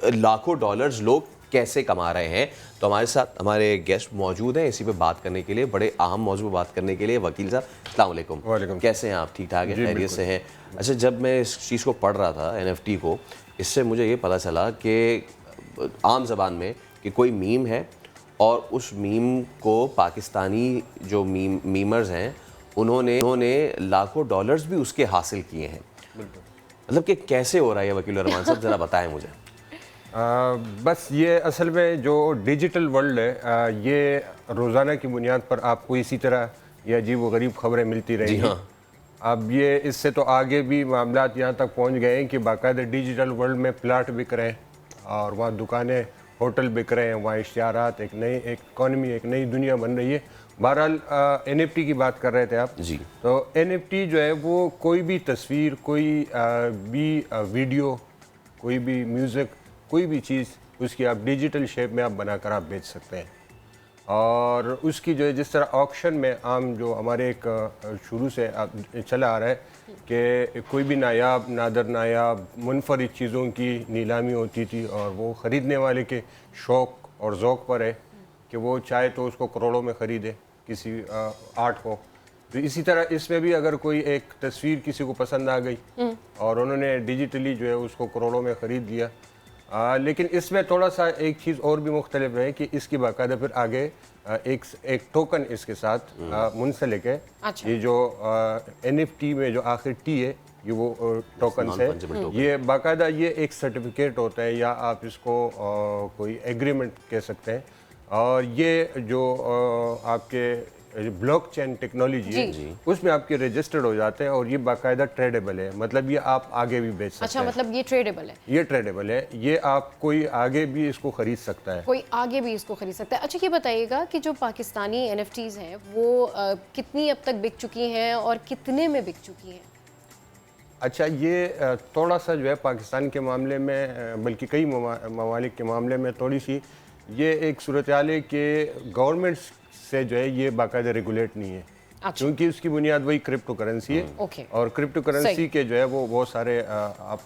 लाखों डॉलर्स लोग कैसे कमा रहे हैं। तो हमारे साथ हमारे गेस्ट मौजूद हैं इसी पे बात करने के लिए, बड़े अहम मौजू पे बात करने के लिए। वकील साहब अस्सलाम वालेकुम। वालेकुम। कैसे हैं आप? ठीक ठाक है, खैरियत से हैं? अच्छा, जब मैं इस चीज़ को पढ़ रहा था NFT को, इससे मुझे ये पता चला कि आम ज़बान में कि कोई मीम है और उस मीम को पाकिस्तानी जो मीमर्स हैं उन्होंने लाखों डॉलर्स भी उसके हासिल किए हैं। मतलब कि कैसे हो रहा है ये वकील रहमान साहब, ज़रा बताएं मुझे। बस ये असल में जो डिजिटल वर्ल्ड है, ये रोज़ाना की बुनियाद पर आपको इसी तरह ये अजीब व गरीब खबरें मिलती रहेंगी। जी हाँ। अब ये इससे तो आगे भी मामलात यहाँ तक पहुँच गए हैं कि बाकायदा डिजिटल वर्ल्ड में प्लाट बिक रहे हैं और वहाँ दुकानें, होटल बिक रहे हैं, वहाँ इश्तिहारात, एक नई इकॉनमी, एक नई दुनिया बन रही है। बहरहाल NFT की बात कर रहे थे आप जी। तो NFT जो है वो कोई भी तस्वीर, कोई भी वीडियो, कोई भी म्यूज़िक, कोई भी चीज़ उसकी आप डिजिटल शेप में आप बनाकर आप बेच सकते हैं। और उसकी जो है जिस तरह ऑक्शन में आम जो हमारे एक शुरू से चला आ रहा है कि कोई भी नायाब, नादर नायाब, मुनफरिद चीज़ों की नीलामी होती थी और वो ख़रीदने वाले के शौक़ और ज़ौक़ पर है कि वो चाहे तो उसको करोड़ों में ख़रीदे किसी आर्ट को। तो इसी तरह इसमें भी अगर कोई एक तस्वीर किसी को पसंद आ गई और उन्होंने डिजिटली जो है उसको करोड़ों में ख़रीद लिया। लेकिन इसमें थोड़ा सा एक चीज़ और भी मुख्तलिफ है कि इसकी बाकायदा फिर आगे एक टोकन इसके साथ मुंसलिक है। अच्छा। ये जो NFT में जो आखिर टी है ये वो टोकन है। ये बाकायदा ये एक सर्टिफिकेट होता है या आप इसको कोई एग्रीमेंट कह सकते हैं। और ये जो आपके ब्लॉकचेन टेक्नोलॉजी है उसमें आपके रजिस्टर्ड हो जाते हैं और ये बाकायदा ट्रेडेबल है। मतलब ये आप आगे भी बेच सकते हैं। अच्छा, मतलब ये ट्रेडेबल है? ये ट्रेडेबल है, ये आप कोई आगे भी इसको खरीद सकता है। कोई आगे भी इसको खरीद सकता है। अच्छा, ये बताइएगा कि जो पाकिस्तानी NFTs हैं वो कितनी अब तक बिक चुकी हैं और कितने में बिक चुकी हैं? अच्छा, ये थोड़ा सा जो है पाकिस्तान के मामले में, बल्कि कई ममालिक के मामले में थोड़ी सी ये एक सूरत हाल है कि गवर्नमेंट से जो है ये बाकायदा रेगुलेट नहीं है। अच्छा। क्योंकि उसकी बुनियाद वही क्रिप्टो करेंसी है। ओके। और क्रिप्टो करेंसी के जो है वो बहुत सारे आप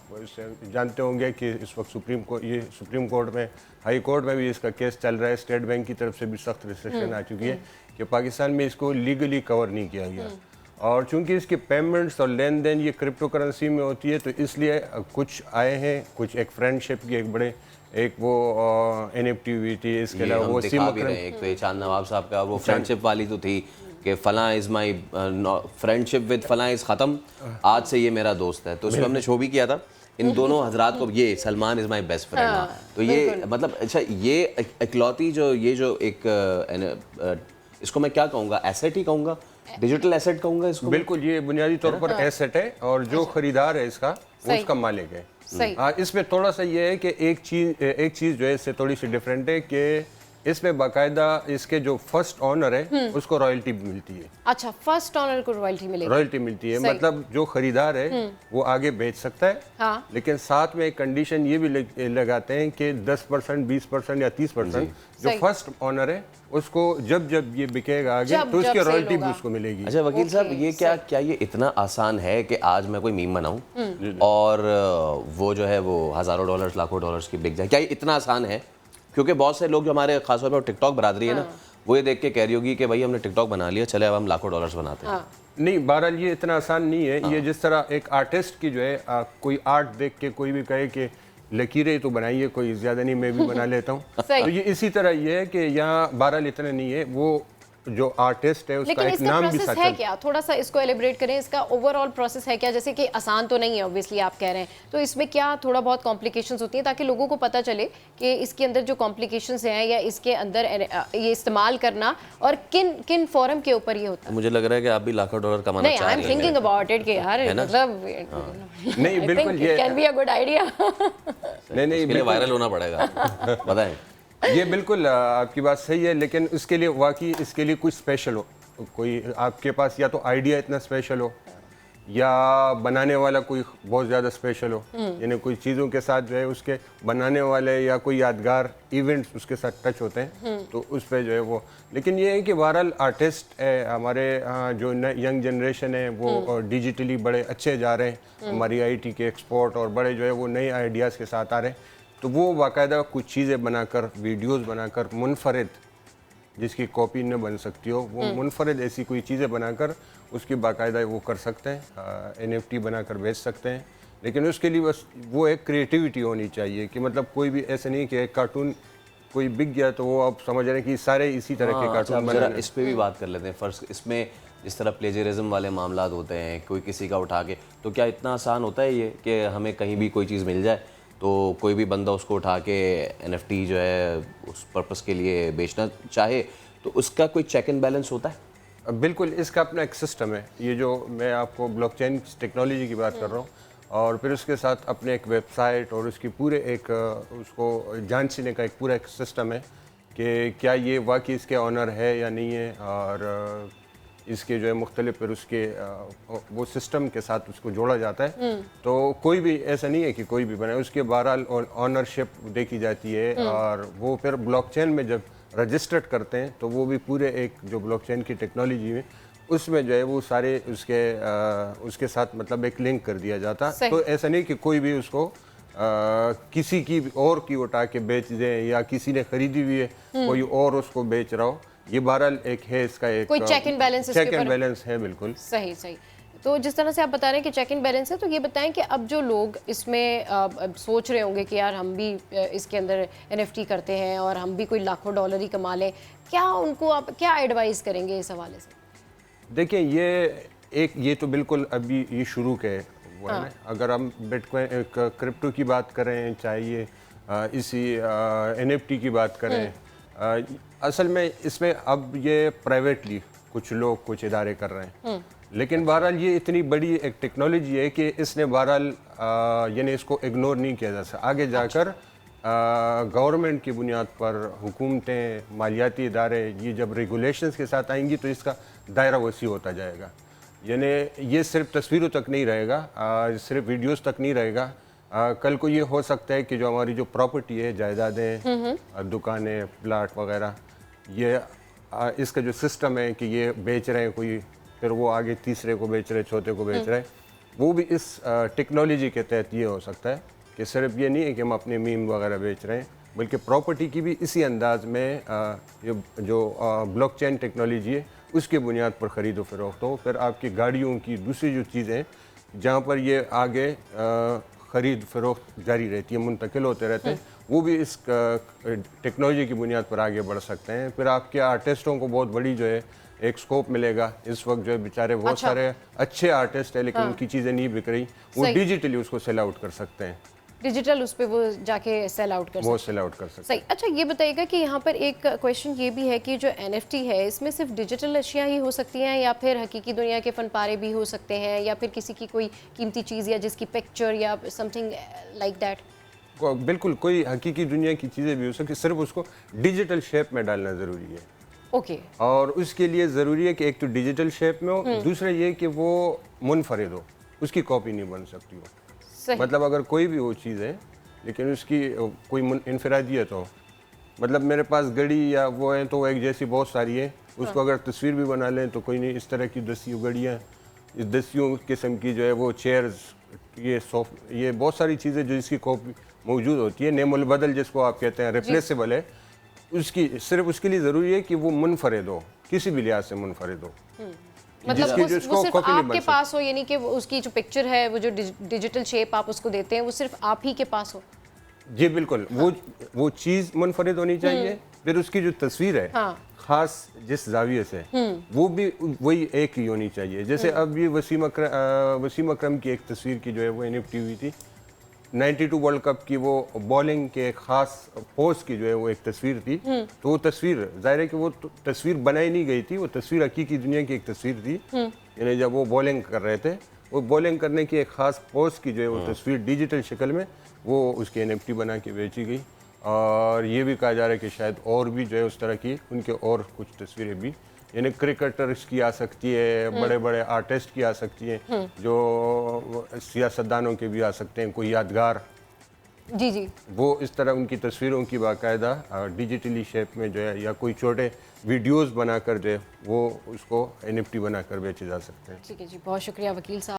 जानते होंगे कि इस वक्त सुप्रीम कोर्ट में, हाई कोर्ट में भी इसका केस चल रहा है। स्टेट बैंक की तरफ से भी सख्त रिस्ट्रिक्शन आ चुकी है कि पाकिस्तान में इसको लीगली कवर नहीं किया गया। और चूंकि इसके पेमेंट्स और लेन देन ये क्रिप्टो करेंसी में होती है तो इसलिए कुछ आए हैं, कुछ एक फ्रेंडशिप की एक बड़े एक वो NFT हुई थी। इसके अलावा वो एक तो ये चांद नवाब साहब का वो फ्रेंडशिप वाली तो थी कि फलां इज़ माई फ्रेंडशिप विद फलां इज़ ख़त्म, आज से ये मेरा दोस्त है। तो उसमें हमने शो भी किया था इन दोनों हजरात को, ये Salman is my best friend. तो ये मतलब अच्छा, ये इकलौती जो एक इसको मैं क्या कहूँगा, एसेट ही कहूँगा, डिजिटल एसेट कहूँगा इसको। बिल्कुल, ये बुनियादी तौर पर एसेट है और जो खरीदार है इसका वो उसका मालिक है। इसमें थोड़ा सा ये है कि एक चीज़ जो है इससे थोड़ी सी डिफरेंट है कि इसमें बाकायदा इसके जो फर्स्ट ऑनर है उसको रॉयल्टी मिलती है। अच्छा, फर्स्ट ऑनर को रॉयल्टी मिलेगी? रॉयल्टी मिलती है, मतलब जो खरीदार है वो आगे बेच सकता है। हाँ। लेकिन साथ में एक कंडीशन ये भी लगाते हैं कि 10%, 20% या 30% जो फर्स्ट ऑनर है उसको जब ये बिकेगा आगे तो उसकी रॉयल्टी भी उसको मिलेगी। अच्छा वकील साहब, ये क्या ये इतना आसान है कि आज मैं कोई मीम बनाऊं और वो जो है वो हज़ारों डॉलर्स, लाखों डॉलर्स की बिक जाए? क्या ये इतना आसान है? क्योंकि बहुत से लोग जो हमारे खासतौर पर टिकटॉक बरादरी है ना, वो ये देख के कह रही होगी कि भाई हमने टिकटॉक बना लिया, चले अब हम लाखों डॉलर्स बनाते हैं। नहीं, बहरहाल ये इतना आसान नहीं है। ये जिस तरह एक आर्टिस्ट की जो है कोई आर्ट देख के कोई भी कहे कि लकीरें तो बनाइए, कोई ज़्यादा नहीं, मैं भी बना लेता हूँ। तो ये इसी तरह ये है कि यहाँ बहरहाल इतना नहीं है, वो जो आर्टिस्ट है उसका एक नाम भी साथ है क्या? थोड़ा सा इसको एलिब्रेट करें, इसका ओवरऑल प्रोसेस है क्या? जैसे कि आसान तो नहीं है ऑब्वियसली आप कह रहे हैं, तो इसमें क्या थोड़ा बहुत कॉम्प्लिकेशंस होती हैं ताकि लोगों को पता चले कि इसके अंदर जो कॉम्प्लिकेशंस हैं या इसके अंदर ये इस्तेमाल करना और किन फोरम के ऊपर ये होता है? मुझे लग रहा है कि आप भी लाखों डॉलर कमाना चाह रहे हैं। I am thinking about it कि यार मतलब नहीं, बिल्कुल ये can be a good idea. नहीं, इसके लिए वायरल होना पड़ेगा। बताएं। ये बिल्कुल आपकी बात सही है, लेकिन इसके लिए वाकई इसके लिए कुछ स्पेशल हो, कोई आपके पास या तो आइडिया इतना स्पेशल हो या बनाने वाला कोई बहुत ज़्यादा स्पेशल हो, यानी कोई चीज़ों के साथ जो है उसके बनाने वाले या कोई यादगार इवेंट्स उसके साथ टच होते हैं तो उस पर जो है वो। लेकिन ये है कि बहरहाल आर्टिस्ट है हमारे जो यंग जनरेशन है वो डिजिटली बड़े अच्छे जा रहे हैं। हमारी IT के एक्सपोर्ट और बड़े जो है वो नए आइडियाज़ के साथ आ रहे हैं। तो वो बाकायदा कुछ चीज़ें बनाकर, वीडियोस बनाकर, मुनफरिद जिसकी कॉपी न बन सकती हो, वो मुनफरिद ऐसी कोई चीज़ें बनाकर उसकी बाकायदा वो कर सकते हैं, NFT बनाकर बेच सकते हैं। लेकिन उसके लिए बस वो एक क्रिएटिविटी होनी चाहिए कि मतलब कोई भी ऐसे नहीं कि एक कार्टून कोई बिक गया तो वो आप समझ रहे हैं कि सारे इसी तरह के कार्टून अच्छा, बना जरा इस पे भी बात कर लेते हैं। फर्ज इसमें जिस तरह प्लेजरिज्म वाले मामला होते हैं, कोई किसी का उठा के, तो क्या इतना आसान होता है ये कि हमें कहीं भी कोई चीज़ मिल जाए तो कोई भी बंदा उसको उठा के NFT जो है उस पर्पस के लिए बेचना चाहे, तो उसका कोई चेक एंड बैलेंस होता है? बिल्कुल, इसका अपना एक सिस्टम है। ये जो मैं आपको ब्लॉकचेन टेक्नोलॉजी की बात कर रहा हूँ, और फिर उसके साथ अपने एक वेबसाइट और उसकी पूरे एक उसको जांचने का एक पूरा एक सिस्टम है कि क्या ये वाकई इसके ऑनर है या नहीं है, और इसके जो है मुख्तलिफ फिर उसके वो सिस्टम के साथ उसको जोड़ा जाता है। तो कोई भी ऐसा नहीं है कि कोई भी बनाए, उसके बहरहाल ऑनरशिप देखी जाती है, और वो फिर ब्लॉकचेन में जब रजिस्टर्ड करते हैं तो वो भी पूरे एक जो ब्लॉकचेन की टेक्नोलॉजी में उसमें जो है वो सारे उसके साथ मतलब एक लिंक कर दिया जाता। तो ऐसा नहीं कि कोई भी उसको किसी की और की उठा के बेच दे, या किसी ने खरीदी हुई है कोई और उसको बेच रहा हो। ये बहरहाल एक है, इसका एक कोई चेक एंड बैलेंस है। बिल्कुल सही सही। तो जिस तरह से आप बता रहे हैं कि चेक एंड बैलेंस है, तो ये बताएं कि अब जो लोग इसमें सोच रहे होंगे कि यार हम भी इसके अंदर NFT करते हैं और हम भी कोई लाखों डॉलर ही कमा लें, क्या उनको आप क्या एडवाइस करेंगे इस हवाले से? देखिए, ये तो बिल्कुल अभी ये शुरू के वो है ना। अगर हम बिटकॉइन क्रिप्टो की बात करें, चाहे ये इसी NFT की बात करें, असल में इसमें अब ये प्राइवेटली कुछ लोग कुछ इदारे कर रहे हैं, लेकिन बहरहाल ये इतनी बड़ी एक टेक्नोलॉजी है कि इसने बहरहाल यानी इसको इग्नोर नहीं किया जा सकता। आगे जाकर गवर्नमेंट की बुनियाद पर हुकूमतें, मालियाती इदारे ये जब रेगुलेशंस के साथ आएंगी तो इसका दायरा वसी होता जाएगा। यानी ये सिर्फ तस्वीरों तक नहीं रहेगा, सिर्फ वीडियोस तक नहीं रहेगा। कल को ये हो सकता है कि जो हमारी जो प्रॉपर्टी है, जायदादें, दुकानें, प्लाट वगैरह, ये इसका जो सिस्टम है कि ये बेच रहे हैं कोई, फिर वो आगे तीसरे को बेच रहे, चौथे को बेच रहे हैं, वो भी इस टेक्नोलॉजी के तहत ये हो सकता है कि सिर्फ ये नहीं है कि हम अपने मीम वगैरह बेच रहे हैं, बल्कि प्रॉपर्टी की भी इसी अंदाज में जो ब्लॉकचेन टेक्नोलॉजी है उसके बुनियाद पर ख़रीदो फरोख्त हो। फिर आपकी गाड़ियों की दूसरी जो चीज़ें जहाँ पर ये आगे ख़रीद फरोख्त जारी रहती है, मुंतकिल होते रहते हैं, वो भी इस टेक्नोलॉजी की बुनियाद पर आगे बढ़ सकते हैं। फिर आपके आर्टिस्टों को बहुत बड़ी जो है एक स्कोप मिलेगा। इस वक्त जो है बेचारे बहुत सारे अच्छे आर्टिस्ट हैं, लेकिन उनकी चीज़ें नहीं बिक रही, वो डिजिटली उसको सेल आउट कर सकते हैं, डिजिटल उस पे वो जाके सेल आउट कर सकते हैं। सही। अच्छा, ये बताइएगा कि यहाँ पर एक क्वेश्चन ये भी है कि जो NFT है इसमें सिर्फ डिजिटल अशिया ही हो सकती हैं, या फिर हकीकी दुनिया के फनपारे भी हो सकते हैं, या फिर किसी की कोई कीमती चीज़ या जिसकी पिक्चर या समथिंग लाइक दैट? बिल्कुल, कोई हकीकी दुनिया की चीज़ें भी हो सकती, सिर्फ उसको डिजिटल शेप में डालना ज़रूरी है। ओके। और उसके लिए ज़रूरी है कि एक तो डिजिटल शेप में हो, दूसरा ये कि वो मुनफरिद हो, उसकी कॉपी नहीं बन सकती हो। मतलब अगर कोई भी वो चीज़ है लेकिन उसकी कोई इनफरादियत हो, मतलब मेरे पास घड़ी या वो है तो वो एक जैसी बहुत सारी है, उसको अगर तस्वीर भी बना लें तो कोई नहीं, इस तरह की दस्तियों घड़ियाँ, इस दस्तियों किस्म की जो है वो चेयर्स, ये बहुत सारी चीज़ें जो इसकी कॉपी मौजूद होती है, नेमुल बदल जिसको आप कहते हैं, रिप्लेसेबल है, उसकी सिर्फ उसके लिए ज़रूरी है कि वो मुनफरिद हो, किसी भी लिहाज से मुनफरिद हो, मतलब वो सिर्फ आपके पास हो, यानी कि उसकी जो पिक्चर है, वो जो डिजिटल शेप आप उसको देते हैं, वो सिर्फ आप ही के पास हो। जी बिल्कुल, वो चीज़ मुनफरिद होनी चाहिए। फिर उसकी जो तस्वीर है, खास जिस जाविये से, वो भी वही एक ही होनी चाहिए। जैसे अब ये वसीम अकरम की एक तस्वीर की जो है वो NFT हुई थी 92 वर्ल्ड कप की, वो बॉलिंग के खास पोज की जो है वो एक तस्वीर थी। तो वो तस्वीर जाहिर है कि वो तस्वीर बनाई नहीं गई थी, वो तस्वीर हकीकी दुनिया की एक तस्वीर थी। यानी जब वो बॉलिंग कर रहे थे, वो बॉलिंग करने की एक खास पोज की जो है वो तस्वीर डिजिटल शक्ल में वो उसकी NFT बना के बेची गई। और ये भी कहा जा रहा है कि शायद और भी जो है उस तरह की उनके और कुछ तस्वीरें भी, यानी क्रिकेटर्स की आ सकती है, बड़े बड़े आर्टिस्ट की आ सकती है, जो सियासतदानों के भी आ सकते हैं, कोई यादगार, जी जी, वो इस तरह उनकी तस्वीरों की बाकायदा डिजिटली शेप में जो है, या कोई छोटे वीडियोस बनाकर जो है वो उसको NFT बनाकर बेचे जा सकते हैं। ठीक है जी, बहुत शुक्रिया वकील साहब।